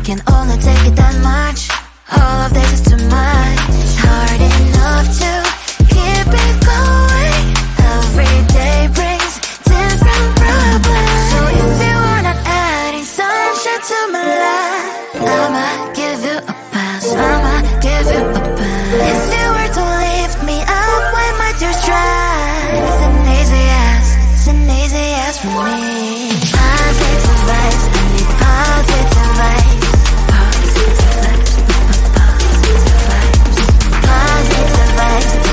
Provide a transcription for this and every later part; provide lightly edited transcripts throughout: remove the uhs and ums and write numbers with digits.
can only take it that much. All of this is too much. It's hard enough to keep it going. Every day brings different problems. So if you are not adding sunshine to my life, I'ma give you a pass. I'ma give you a pass. If you were to lift me up when my tears dry, it's an easy yes, it's an easy yes for me. Positive vibes, I need positive vibes. Positive vibes, positive vibes, positive vibes.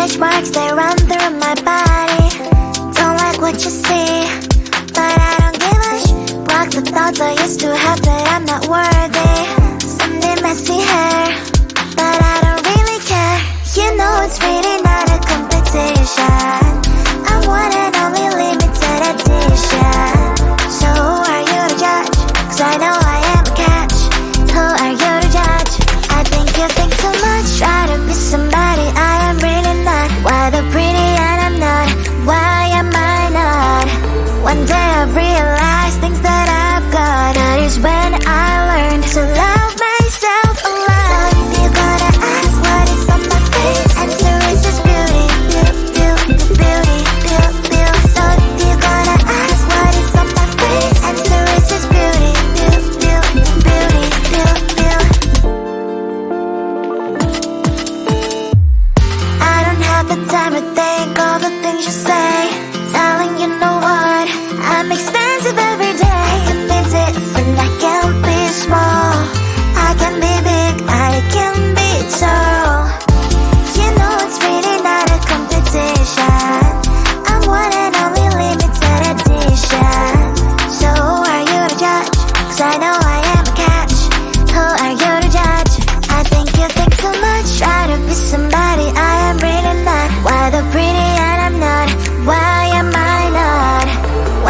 stretch marks, they run through my body. Don't like what you see, but I don't give a block the thoughts I used to have that I'm not worthy. Someday messy hair, but I don't really care. You know it's really not a competition. I'm one and only limited edition. So who are you to judge? 'Cause I know I am a catch. Who are you to judge? I think you think too much. Try to be somebody I am really not. Why the pretty and I'm not? Why am I not? One day I realized things that I've got. That is when I learned to love myself a lot. So if you're gonna ask what is on my face, answer is just beauty, beauty, beauty, beauty, beauty. So if you're gonna ask what is on my face, answer is just beauty, beauty, beauty, beauty, beauty. I don't have the time to think all the things you say. Telling you know what, I'm expensive every day. I can be different, I can be small, I can be big, I can be tall. You know it's really not a competition. I'm one and only limited edition. So who are you to judge? 'Cause I know I am a catch. Who are you to judge? I think you think too much. Try to be somebody I am really not. Why the pretty and I'm not? Why am I not?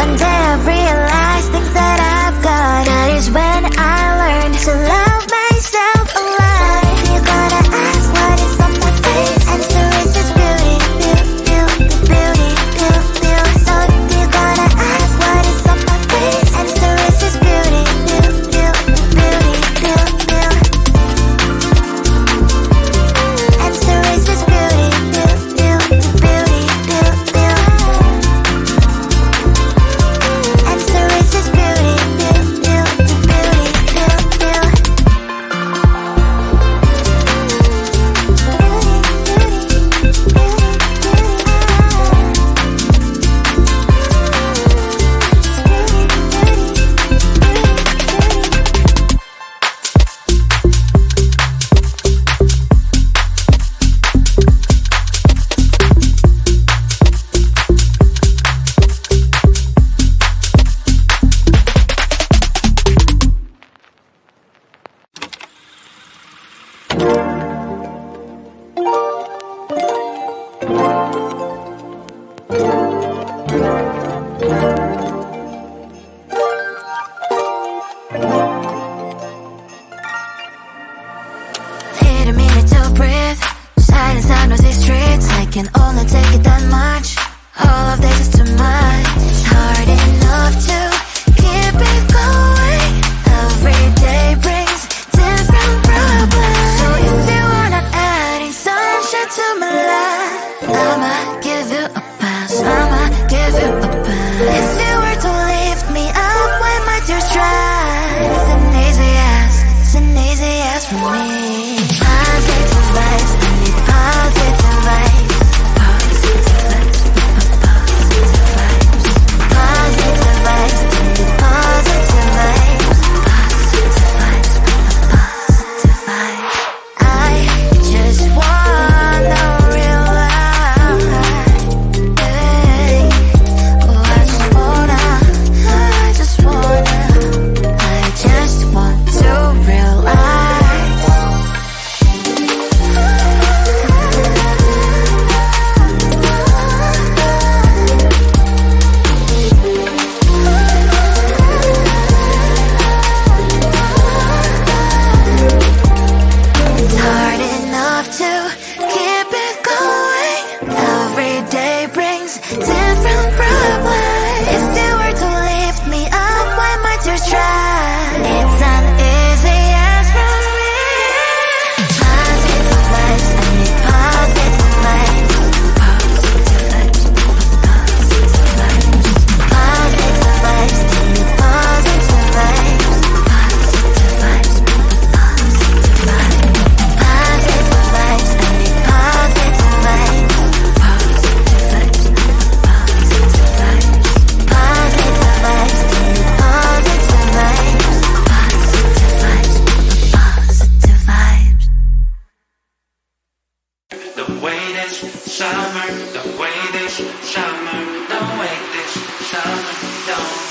One day I realized things that I've got. That is when I learned to love myself a lot. So if you're gonna ask what is on my face, answer is just beauty, beauty, beauty, beauty, beauty. So if you're gonna ask what is on my face, answer is just beauty, beauty, beauty, beauty, beauty. Answer is just beauty, beauty, beauty, beauty, beauty. Answer is just beauty, beauty, beauty, beauty, beauty. Need a minute to breathe. Silence on noisy streets. I can only take it that much. All of this is too much. It's hard enough to keep it going. Every day brings different problems. So if you are not adding sunshine to my life, I'ma give you a pass. I'ma give you a pass. If you were to lift me up when my tears dry, it's an easy ask. It's an easy ask for me. Positive vibes, I need positive vibes. Positive vibes, positive vibes. Positive vibes, I need positive vibes. Positive vibes, positive vibes. I just wanna realize, oh, I just wanna, I just want to realize. summer, don't wait this summer, don't.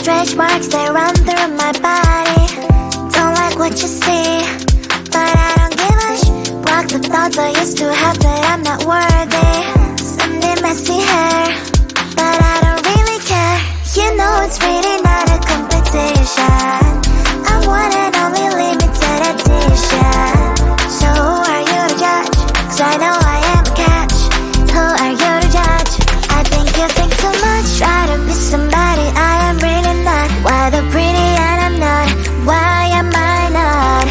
Stretch marks, they run through my body. Don't like what you see, but I don't give a block the thoughts I used to have that I'm not worthy. Someday messy hair, but I don't really care. You know it's really not a competition. I'm one and only limited edition. So who are you to judge? 'Cause I know I am a catch. Who are you to judge? I think you think too much. Try to be somebody I am really not. Why the pretty and I'm not? Why am I not?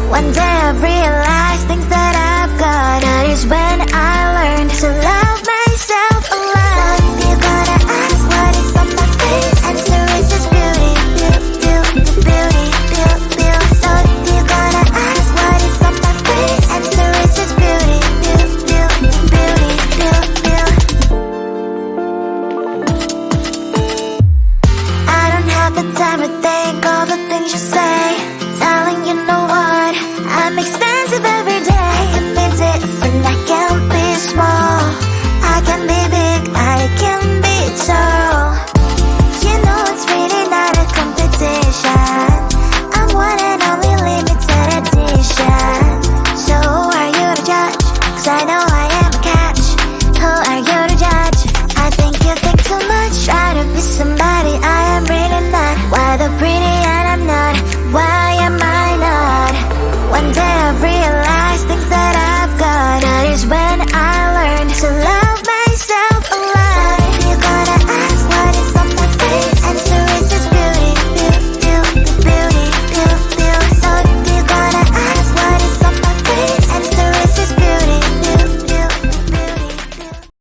One day I've realized things that I've got. That is when I learned to love myself alone. So if you're gonna ask what is on my face, answer is just beauty, beauty, beauty, beauty, beauty. So if you're gonna ask what is on my face, answer is just beauty, beauty, beauty, beauty, beauty. I don't have the time to think all the things you say. Telling you know what, I'm expensive every day. I can be different, I can be small.